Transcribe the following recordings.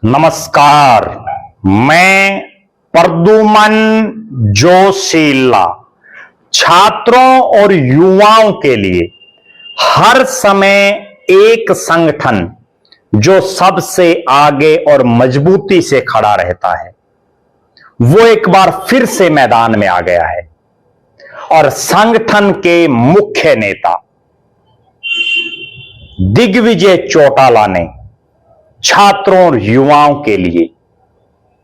नमस्कार, मैं प्रद्युमन जोशीला छात्रों और युवाओं के लिए हर समय एक संगठन जो सबसे आगे और मजबूती से खड़ा रहता है, वो एक बार फिर से मैदान में आ गया है और संगठन के मुख्य नेता दिग्विजय चौटाला ने छात्रों और युवाओं के लिए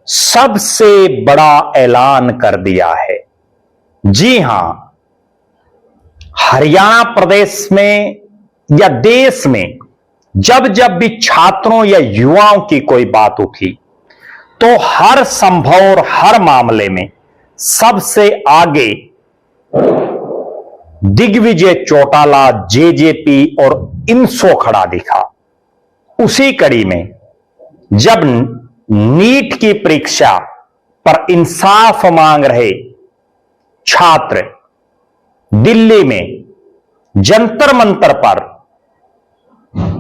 सबसे बड़ा ऐलान कर दिया है। जी हां, हरियाणा प्रदेश में या देश में जब जब भी छात्रों या युवाओं की कोई बात उठी तो हर संभव और हर मामले में सबसे आगे दिग्विजय चौटाला, जेजेपी और इनसो खड़ा दिखा। उसी कड़ी में जब नीट की परीक्षा पर इंसाफ मांग रहे छात्र दिल्ली में जंतर मंतर पर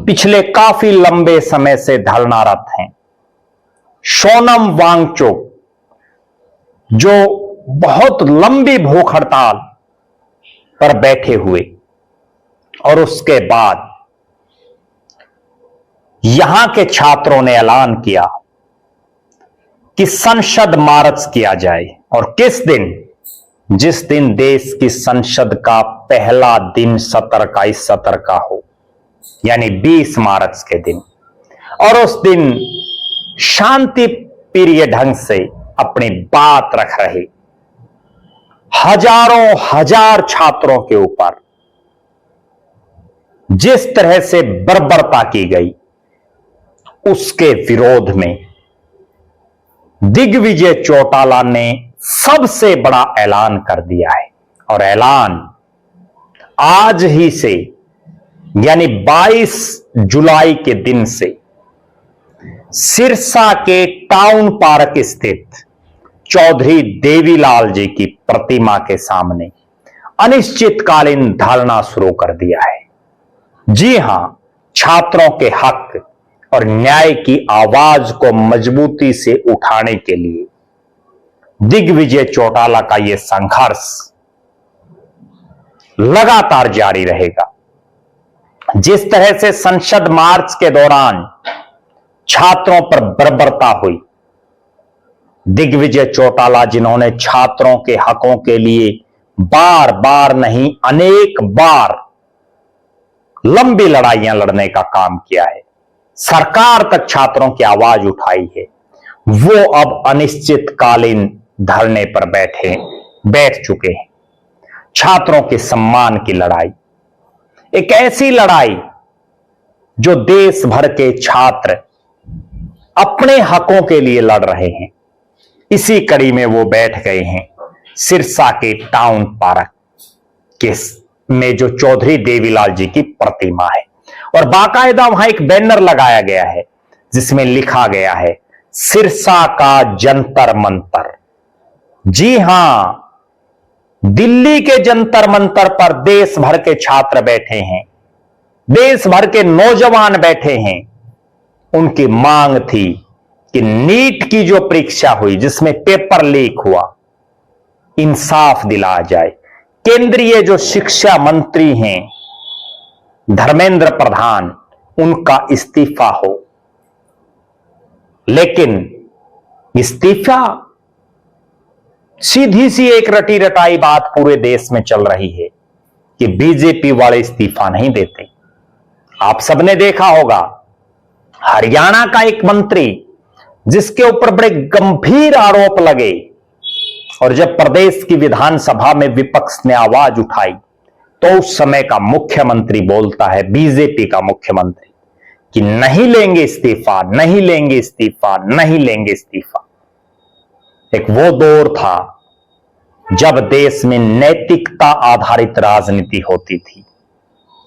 पिछले काफी लंबे समय से धरनारत हैं, सोनम वांगचुक जो बहुत लंबी भूख हड़ताल पर बैठे हुए और उसके बाद यहां के छात्रों ने ऐलान किया कि संसद मार्च किया जाए। और किस दिन? जिस दिन देश की संसद का पहला दिन सत्र का हो, यानी 20 मार्च के दिन। और उस दिन शांति प्रिय ढंग से अपनी बात रख रहे हजारों हजार छात्रों के ऊपर जिस तरह से बर्बरता की गई, उसके विरोध में दिग्विजय चौटाला ने सबसे बड़ा ऐलान कर दिया है। और ऐलान आज ही से यानी 22 जुलाई के दिन से सिरसा के टाउन पार्क स्थित चौधरी देवीलाल जी की प्रतिमा के सामने अनिश्चितकालीन धरना शुरू कर दिया है। जी हां, छात्रों के हक और न्याय की आवाज को मजबूती से उठाने के लिए दिग्विजय चौटाला का यह संघर्ष लगातार जारी रहेगा। जिस तरह से संसद मार्च के दौरान छात्रों पर बर्बरता हुई, दिग्विजय चौटाला जिन्होंने छात्रों के हकों के लिए बार बार नहीं अनेक बार लंबी लड़ाइयां लड़ने का काम किया है, सरकार तक छात्रों की आवाज उठाई है, वो अब अनिश्चितकालीन धरने पर बैठ चुके हैं। छात्रों के सम्मान की लड़ाई, एक ऐसी लड़ाई जो देश भर के छात्र अपने हकों के लिए लड़ रहे हैं। इसी कड़ी में वो बैठ गए हैं सिरसा के टाउन पार्क के में जो चौधरी देवीलाल जी की प्रतिमा है। और बाकायदा वहां एक बैनर लगाया गया है जिसमें लिखा गया है सिरसा का जंतर मंतर। जी हां, दिल्ली के जंतर मंतर पर देश भर के छात्र बैठे हैं, देश भर के नौजवान बैठे हैं। उनकी मांग थी कि नीट की जो परीक्षा हुई जिसमें पेपर लीक हुआ, इंसाफ दिलाया जाए। केंद्रीय जो शिक्षा मंत्री हैं धर्मेंद्र प्रधान, उनका इस्तीफा हो। लेकिन इस्तीफा, सीधी सी एक रटी रटाई बात पूरे देश में चल रही है कि बीजेपी वाले इस्तीफा नहीं देते। आप सबने देखा होगा हरियाणा का एक मंत्री जिसके ऊपर बड़े गंभीर आरोप लगे, और जब प्रदेश की विधानसभा में विपक्ष ने आवाज उठाई तो उस समय का मुख्यमंत्री बोलता है, बीजेपी का मुख्यमंत्री, कि नहीं लेंगे इस्तीफा, नहीं लेंगे इस्तीफा, नहीं लेंगे इस्तीफा। एक वो दौर था जब देश में नैतिकता आधारित राजनीति होती थी।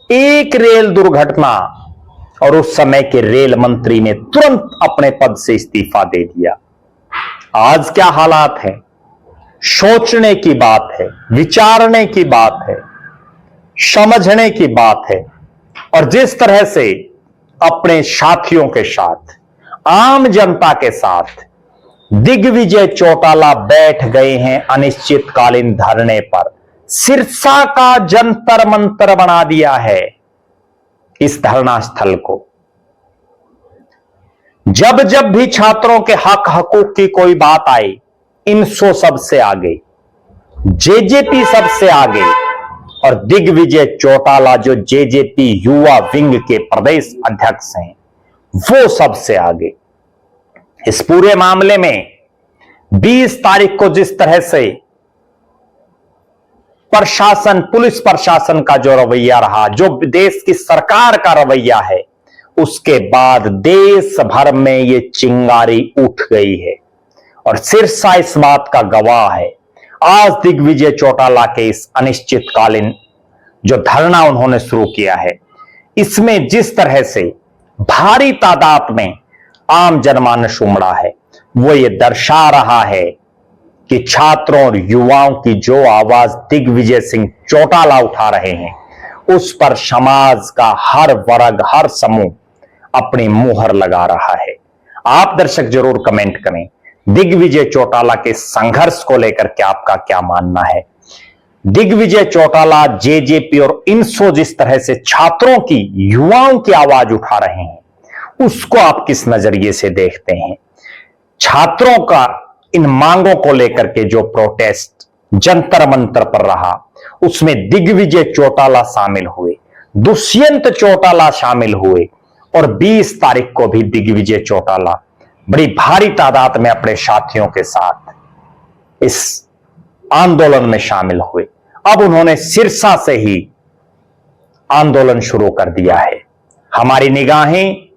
एक रेल दुर्घटना और उस समय के रेल मंत्री ने तुरंत अपने पद से इस्तीफा दे दिया। आज क्या हालात है? सोचने की बात है, विचारने की बात है, समझने की बात है। और जिस तरह से अपने साथियों के साथ आम जनता के साथ दिग्विजय चौटाला बैठ गए हैं अनिश्चितकालीन धरने पर। सिरसा का जंतर मंतर बना दिया है इस धरना स्थल को। जब जब भी छात्रों के हक हकूक की कोई बात आई, इनसो सबसे आगे, जेजेपी सबसे आगे, और दिग्विजय चौटाला जो जेजेपी युवा विंग के प्रदेश अध्यक्ष हैं, वो सबसे आगे। इस पूरे मामले में 20 तारीख को जिस तरह से प्रशासन, पुलिस प्रशासन का जो रवैया रहा, जो देश की सरकार का रवैया है, उसके बाद देश भर में ये चिंगारी उठ गई है और सिरसा इस बात का गवाह है। आज दिग्विजय चौटाला के इस अनिश्चितकालीन जो धरना उन्होंने शुरू किया है, इसमें जिस तरह से भारी तादाद में आम जनमानस उमड़ा है, वो ये दर्शा रहा है कि छात्रों और युवाओं की जो आवाज दिग्विजय सिंह चौटाला उठा रहे हैं, उस पर समाज का हर वर्ग, हर समूह अपनी मुहर लगा रहा है। आप दर्शक जरूर कमेंट करें, दिग्विजय चौटाला के संघर्ष को लेकर के आपका क्या मानना है। दिग्विजय चौटाला, जेजेपी और इनसो जिस तरह से छात्रों की, युवाओं की आवाज उठा रहे हैं, उसको आप किस नजरिए से देखते हैं। छात्रों का इन मांगों को लेकर के जो प्रोटेस्ट जंतर मंतर पर रहा, उसमें दिग्विजय चौटाला शामिल हुए, दुष्यंत चौटाला शामिल हुए, और 20 तारीख को भी दिग्विजय चौटाला बड़ी भारी तादाद में अपने साथियों के साथ इस आंदोलन में शामिल हुए। अब उन्होंने सिरसा से ही आंदोलन शुरू कर दिया है। हमारी निगाहें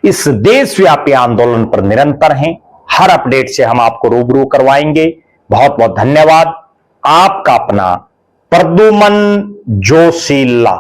इस देशव्यापी आंदोलन पर निरंतर हैं। हर अपडेट से हम आपको रूबरू करवाएंगे। बहुत बहुत धन्यवाद। आपका अपना प्रद्युमन जोशीला।